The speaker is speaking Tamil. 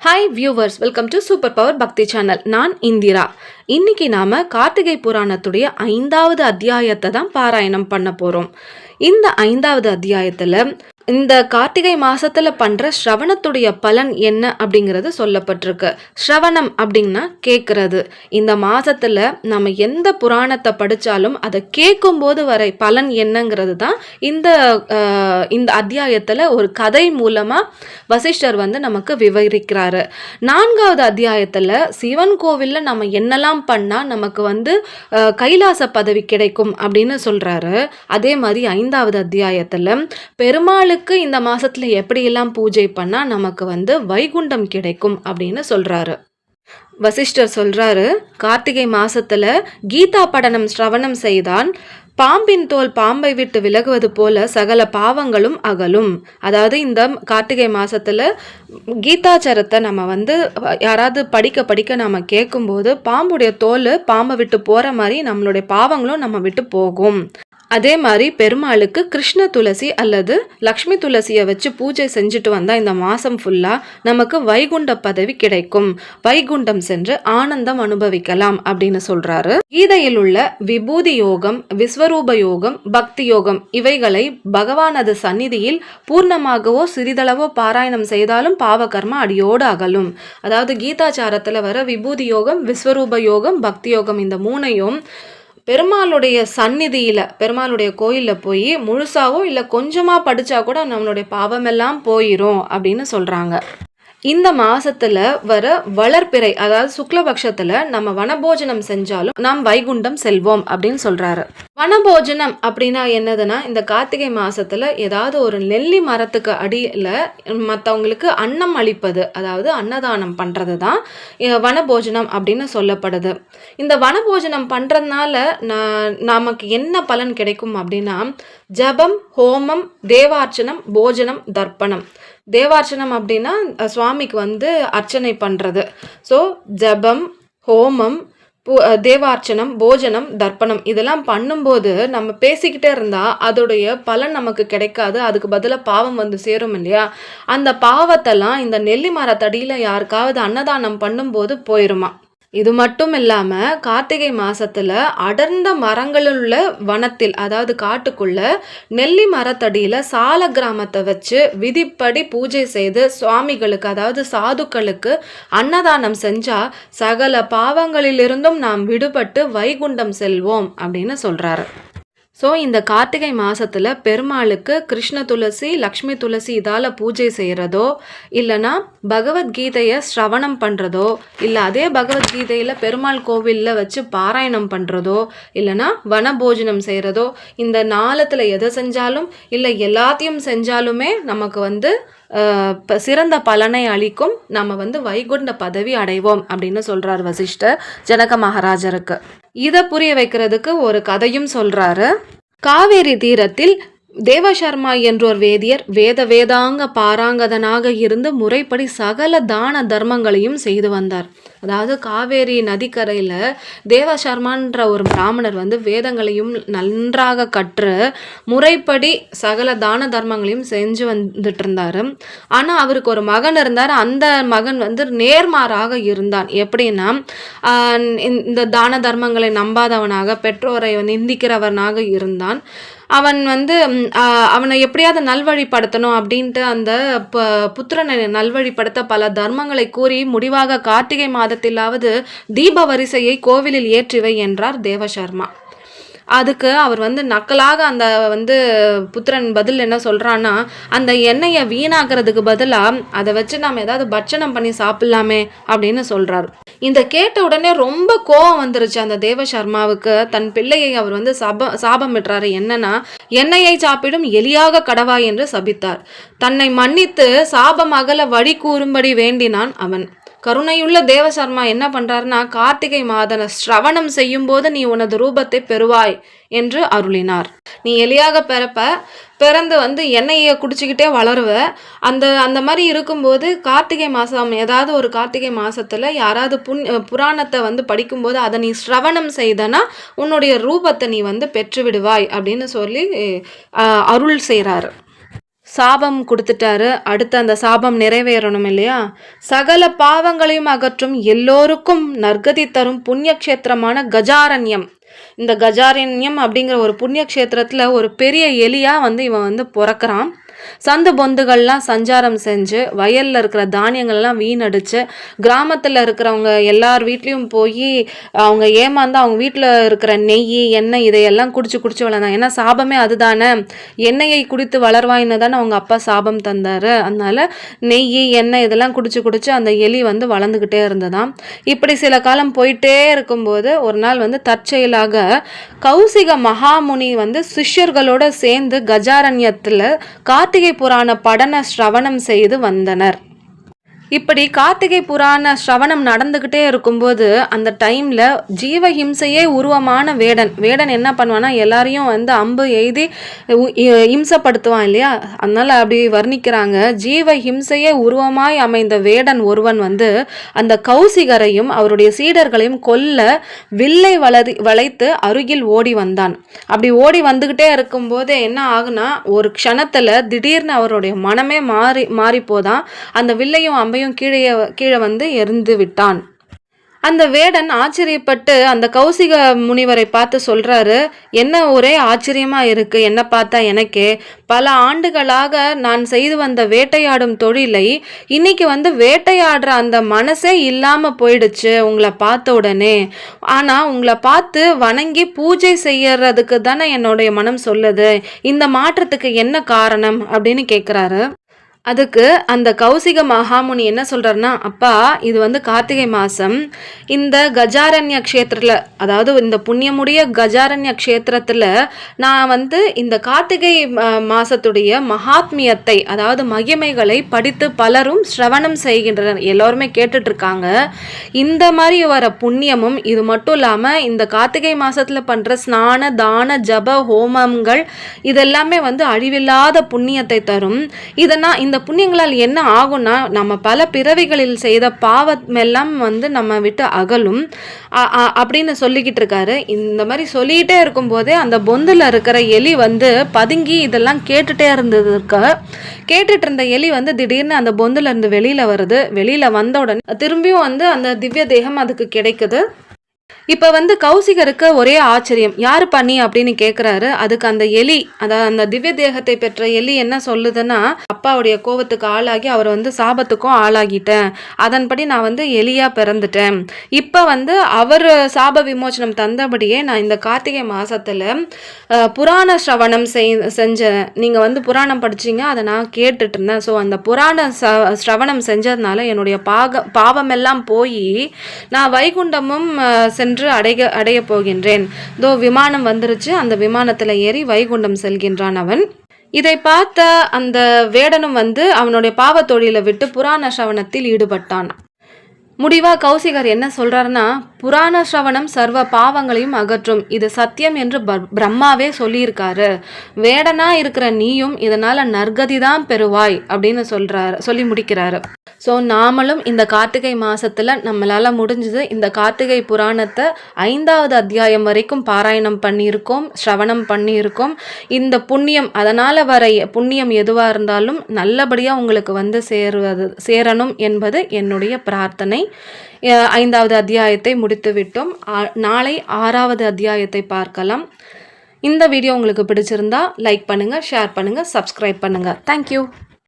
Hi viewers, welcome to super power பக்தி சேனல். நான் இந்திரா. இன்னைக்கு நாம கார்த்திகை புராணத்துடைய 5வது அத்தியாயத்தை தான் பாராயணம் பண்ண போறோம். இந்த 5வது அத்தியாயத்துல இந்த கார்த்திகை மாசத்துல பண்ற ஸ்ரவணத்துடைய பலன் என்ன அப்படிங்கிறது சொல்லப்பட்டிருக்கு. ஸ்ரவணம் அப்படின்னா கேட்கறது. இந்த மாசத்துல நம்ம எந்த புராணத்தை படிச்சாலும் அதை கேட்கும் போது வரை பலன் என்னங்கிறது தான் இந்த அத்தியாயத்துல ஒரு கதை மூலமா வசிஷ்டர் நமக்கு விவரிக்கிறாரு. 4வது அத்தியாயத்துல சிவன் கோவில்ல நம்ம என்னெல்லாம் பண்ணா நமக்கு கைலாச பதவி கிடைக்கும் அப்படின்னு சொல்றாரு. அதே மாதிரி 5வது அத்தியாயத்துல பெருமாள் இந்த மாசத்துல எப்படி எல்லாம் பூஜை பண்ணா நமக்கு வைகுண்டம் கிடைக்கும் அப்படின்னு சொல்றாரு. வசிஷ்டர் சொல்றாரு, கார்த்திகை மாசத்துல கீதா படனம் ஸ்ரவணம் செய்தான் பாம்பின் தோல் பாம்பை விட்டு விலகுவது போல சகல பாவங்களும் அகலும். அதாவது இந்த கார்த்திகை மாசத்துல கீதாச்சாரத்தை நம்ம யாராவது படிக்க நம்ம கேட்கும்போது பாம்புடைய தோல் பாம்பை விட்டு போற மாதிரி நம்மளுடைய பாவங்களும் நம்ம விட்டு போகும். அதே மாதிரி பெருமாளுக்கு கிருஷ்ண துளசி அல்லது லக்ஷ்மி துளசியை வச்சு பூஜை செஞ்சுட்டு வந்தால் இந்த மாதம் ஃபுல்லாக நமக்கு வைகுண்ட பதவி கிடைக்கும். வைகுண்டம் சென்று ஆனந்தம் அனுபவிக்கலாம் அப்படின்னு சொல்றாரு. கீதையில் உள்ள விபூதி யோகம், விஸ்வரூப யோகம், பக்தி யோகம் இவைகளை பகவானது சந்நிதியில் பூர்ணமாகவோ சிறிதளவோ பாராயணம் செய்தாலும் பாவகர்ம அடியோடு அகலும். அதாவது கீதாச்சாரத்தில் வர விபூதி யோகம், விஸ்வரூப யோகம், பக்தி யோகம் இந்த மூணையும் பெருமாளுடைய சந்நிதியில் பெருமாளுடைய கோயிலில் போய் முழுசாவோ இல்லை கொஞ்சமாக படித்தா கூட நம்மளுடைய பாவமெல்லாம் போயிடும் அப்படின்னு சொல்கிறாங்க. இந்த மாசத்துல வர வளர்பிறை அதாவது சுக்லபக்ஷத்துல நம்ம வனபோஜனம் செஞ்சாலும் நாம் வைகுண்டம் செல்வோம் அப்படின்னு சொல்றாரு. வனபோஜனம் அப்படின்னா என்னதுன்னா, இந்த கார்த்திகை மாசத்துல ஏதாவது ஒரு நெல்லி மரத்துக்கு அடியில மற்றவங்களுக்கு அன்னம் அளிப்பது, அதாவது அன்னதானம் பண்றது தான் வனபோஜனம் அப்படின்னு சொல்லப்படுது. இந்த வனபோஜனம் பண்றதுனால நமக்கு என்ன பலன் கிடைக்கும் அப்படின்னா, ஜபம், ஹோமம், தேவார்ச்சனம், போஜனம், தர்ப்பணம். தேவார்ச்சனம் அப்படின்னா சுவாமிக்கு அர்ச்சனை பண்ணுறது. ஸோ ஜபம், ஹோமம், தேவார்ச்சனம், போஜனம், தர்ப்பணம் இதெல்லாம் பண்ணும்போது நம்ம பேசிக்கிட்டே இருந்தால் அதோடைய பலன் நமக்கு கிடைக்காது. அதுக்கு பதிலாக பாவம் சேரும் இல்லையா? அந்த பாவத்தெல்லாம் இந்த நெல்லி மரத்தடியில் யாருக்காவது அன்னதானம் பண்ணும்போது போயிருமா. இது மட்டும் இல்லாமல் கார்த்திகை மாதத்தில் அடர்ந்த மரங்களுள்ள வனத்தில், அதாவது காட்டுக்குள்ள நெல்லி மரத்தடியில் சால கிராமத்தை வச்சு விதிப்படி பூஜை செய்து சுவாமிகளுக்கு, அதாவது சாதுக்களுக்கு அன்னதானம் செஞ்சால் சகல பாவங்களிலிருந்தும் நாம் விடுபட்டு வைகுண்டம் செல்வோம் அப்படின்னு சொல்கிறாரு. ஸோ இந்த கார்த்திகை மாதத்தில் பெருமாளுக்கு கிருஷ்ண துளசி, லக்ஷ்மி துளசி இதால் பூஜை செய்கிறதோ, இல்லைனா பகவத்கீதையை ஸ்ரவணம் பண்ணுறதோ, இல்லை அதே பகவத்கீதையில் பெருமாள் கோவிலில் வச்சு பாராயணம் பண்ணுறதோ, இல்லைனா வனபோஜனம் செய்கிறதோ, இந்த நாளத்தில் எதை செஞ்சாலும் இல்லை எல்லாத்தையும் செஞ்சாலுமே நமக்கு சிறந்த பலனை அளிக்கும். நம்ம வைகுண்ட பதவி அடைவோம் அப்படின்னு சொல்றார் வசிஷ்டர் ஜனக மகாராஜருக்கு. இதை புரிய வைக்கிறதுக்கு ஒரு கதையும் சொல்றாரு. காவேரி தீரத்தில் தேவசர்மா என்றோர் வேதியர் வேதாங்க பாராங்கதனாக இருந்து முறைப்படி சகல தான தர்மங்களையும் செய்து வந்தார். அதாவது காவேரி நதிக்கரையில் தேவசர்மான்ற ஒரு பிராமணர் வேதங்களையும் நன்றாக கற்று முறைப்படி சகல தான தர்மங்களையும் செஞ்சு வந்துட்டு இருந்தார். ஆனால் அவருக்கு ஒரு மகன் இருந்தார். அந்த மகன் நேர்மாறாக இருந்தான். எப்படின்னா, இந்த தான தர்மங்களை நம்பாதவனாக, பெற்றோரை நிந்திக்கிறவனாக இருந்தான். அவன் அவனை எப்படியாவது நல்வழிப்படுத்தணும் அப்படின்ட்டு அந்த புத்திரனை நல்வழிப்படுத்த பல தர்மங்களை கூறி முடிவாக கார்த்திகை மாதத்திலாவது தீப வரிசையை கோவிலில் ஏற்றிவை என்றார் தேவசர்மா. அதுக்கு அவர் நக்கலாக அந்த புத்திரன் பதில் என்ன சொல்கிறான்னா, அந்த எண்ணெயை வீணாக்கிறதுக்கு பதிலாக அதை வச்சு நாம் ஏதாவது பட்சணம் பண்ணி சாப்பிட்லாமே அப்படின்னு சொல்கிறார். இந்த கேட்ட உடனே ரொம்ப கோபம் வந்துருச்சு அந்த தேவசர்மாவுக்கு. தன் பிள்ளையை அவர் சாபமிடுறாரு. என்னன்னா, எண்ணெயை சாப்பிடும் எலியாக கடவா என்று சபித்தார். தன்னை மன்னித்து சாபம் அகல வழி கூறும்படி வேண்டினான் அவன். கருணையுள்ள தேவசர்மா என்ன பண்றாருன்னா, கார்த்திகை மாதன ஸ்ரவணம் செய்யும் போது நீ உனது ரூபத்தை பெறுவாய் என்று அருளினார். நீ எலியாக பிறந்து எண்ணெயை குடிச்சுக்கிட்டே வளருவ. அந்த மாதிரி இருக்கும்போது கார்த்திகை மாதம், ஏதாவது ஒரு கார்த்திகை மாதத்தில் யாராவது புராணத்தை படிக்கும்போது அதை நீ ஸ்ரவணம் செய்தனா உன்னுடைய ரூபத்தை நீ பெற்று விடுவாய் அப்படின்னு சொல்லி அருள் செய்கிறாரு. சாபம் கொடுத்துட்டாரு. அடுத்து அந்த சாபம் நிறைவேறணும் இல்லையா? சகல பாவங்களையும் அகற்றும் எல்லோருக்கும் நற்கதி தரும் புண்ணிய க்ஷேத்திரமான கஜாரண்யம். இந்த கஜாரண்யம் அப்படிங்கிற ஒரு புண்ணிய க்ஷேத்திரத்தில் ஒரு பெரிய எலியா இவன் பிறக்கிறான். சந்து பொந்துகள்லாம் சஞ்சாரம் செஞ்சு வயலில் இருக்கிற தானியங்கள்லாம் வீணடிச்சு கிராமத்தில் இருக்கிறவங்க எல்லார் வீட்லேயும் போய் அவங்க ஏமாந்து அவங்க வீட்டில் இருக்கிற நெய் எண்ணெய் இதையெல்லாம் குடிச்சு வளர்ந்தாங்க. ஏன்னா சாபமே அதுதானே, எண்ணெயை குடித்து வளர்வாயின்னு தானே அவங்க அப்பா சாபம் தந்தார். அதனால நெய் எண்ணெய் இதெல்லாம் குடிச்சு அந்த எலி வளர்ந்துக்கிட்டே இருந்ததாம். இப்படி சில காலம் போயிட்டே இருக்கும்போது ஒரு நாள் தற்செயலாக கௌசிக மகாமுனி சிஷ்யர்களோட சேர்ந்து கஜாரண்யத்தில் கார்த்திகை புராண படன ஸ்ரவணம் செய்து வந்தனர். இப்படி கார்த்திகை புராண ஸ்ரவணம் நடந்துக்கிட்டே இருக்கும்போது அந்த டைமில் ஜீவஹிம்சையே உருவமான வேடன் என்ன பண்ணுவான்னா எல்லாரையும் அம்பு எய்தி இம்சப்படுத்துவான் இல்லையா? அதனால் அப்படி வர்ணிக்கிறாங்க. ஜீவஹிம்சையே உருவமாய் அமைந்த வேடன் ஒருவன் அந்த கௌசிகரையும் அவருடைய சீடர்களையும் கொல்ல வில்லை வளைத்து அருகில் ஓடி வந்தான். அப்படி ஓடி வந்துக்கிட்டே இருக்கும்போது என்ன ஆகுனா, ஒரு க்ஷணத்தில் திடீர்னு அவருடைய மனமே மாறி போதான். அந்த வில்லையும் அம்பையும் கீழே எரிந்து விட்டான். அந்த வேடன் ஆச்சரியப்பட்டு அந்த கௌசிக முனிவரை பார்த்து சொல்றாரு, என்ன ஒரே ஆச்சரியமா இருக்கு, என்ன பார்த்தா எனக்கே பல ஆண்டுகளாக நான் செய்து வந்த வேட்டையாடும் தொழிலை இன்னைக்கு வேட்டையாடுற அந்த மனசே இல்லாம போயிடுச்சு உங்களை பார்த்த உடனே. ஆனா உங்களை பார்த்து வணங்கி பூஜை செய்யறதுக்கு தானே என்னுடைய மனம் சொல்லுது. இந்த மாற்றத்துக்கு என்ன காரணம் அப்படின்னு கேட்குறாரு. அதுக்கு அந்த கௌசிக மகாமுனி என்ன சொல்கிறாருன்னா, அப்பா இது கார்த்திகை மாதம், இந்த கஜாரண்ய க்ஷேத்திரத்தில், அதாவது இந்த புண்ணியமுடைய கஜாரண்ய க்ஷேத்திரத்தில் நான் இந்த கார்த்திகை மாதத்துடைய மகாத்மியத்தை, அதாவது மகிமைகளை படித்து பலரும் ஸ்ரவணம் செய்கின்றனர், எல்லோருமே கேட்டுட்ருக்காங்க. இந்த மாதிரி வர புண்ணியமும் இது மட்டும் இல்லாமல் இந்த கார்த்திகை மாதத்தில் பண்ணுற ஸ்நான தான ஜப ஹோமங்கள் இதெல்லாமே அழிவில்லாத புண்ணியத்தை தரும். இதனால் இந்த புண்ணியங்களால் என்ன ஆகும்னா, நம்ம பல பிறவிகளில் செய்த பாவமெல்லாம் நம்ம விட்டு அகலும் அப்படின்னு சொல்லிக்கிட்டு இருக்காரு. இந்த மாதிரி சொல்லிக்கிட்டே இருக்கும்போதே அந்த பொந்தில் இருக்கிற எலி பதுங்கி இதெல்லாம் கேட்டுட்டே கேட்டுட்டு இருந்த எலி திடீர்னு அந்த பொந்துல இருந்து வெளியில வருது. வெளியில வந்த உடனே திரும்பியும் அந்த திவ்ய தேகம் அதுக்கு கிடைக்குது. இப்போ கௌசிகருக்கு ஒரே ஆச்சரியம், யாரு பண்ணி அப்படின்னு கேட்குறாரு. அதுக்கு அந்த எலி, அதாவது அந்த திவ்ய தேகத்தை பெற்ற எலி என்ன சொல்லுதுன்னா, அப்பாவுடைய கோபத்துக்கு ஆளாகி அவர் சாபத்துக்கும் ஆளாகிட்டேன், அதன்படி நான் எலியா பிறந்துட்டேன். இப்போ அவர் சாப விமோச்சனம் தந்தபடியே நான் இந்த கார்த்திகை மாசத்துல புராண ஸ்ரவணம் செஞ்சேன். நீங்கள் புராணம் படிச்சீங்க, அதை நான் கேட்டுட்டு இருந்தேன். ஸோ அந்த புராண ஸ்ரவணம் செஞ்சதுனால என்னுடைய பாவமெல்லாம் போய் நான் வைகுண்டமும் சென்று அடைய போகின்றேன். தோ விமானம் வந்துருச்சு, அந்த விமானத்தில் ஏறி வைகுண்டம் செல்கின்றான் அவன். இதை பார்த்த அந்த வேடனும் அவனுடைய பாவ தொழிலை விட்டு புராண ஸ்ரவணத்தில் ஈடுபட்டான். முடிவா கௌசிகர் என்ன சொல்றாருன்னா, புராண ஸ்ரவணம் சர்வ பாவங்களையும் அகற்றும், இது சத்தியம் என்று பிரம்மாவே சொல்லியிருக்காரு. வேடனா இருக்கிற நீயும் இதனால நற்கதி தான் பெறுவாய் அப்படின்னு சொல்லி முடிக்கிறாரு. ஸோ நாமளும் இந்த கார்த்திகை மாதத்தில் நம்மளால் முடிஞ்சது இந்த கார்த்திகை புராணத்தை 5வது அத்தியாயம் வரைக்கும் பாராயணம் பண்ணியிருக்கோம், ஸ்ரவணம் பண்ணியிருக்கோம். இந்த புண்ணியம், அதனால் வர புண்ணியம் எதுவாக இருந்தாலும் நல்லபடியாக உங்களுக்கு சேரணும் என்பது என்னுடைய பிரார்த்தனை. 5வது அத்தியாயத்தை முடித்து விட்டோம். நாளை 6வது அத்தியாயத்தை பார்க்கலாம். இந்த வீடியோ உங்களுக்கு பிடிச்சிருந்தா லைக் பண்ணுங்கள், ஷேர் பண்ணுங்கள், சப்ஸ்கிரைப் பண்ணுங்கள். தேங்க்யூ.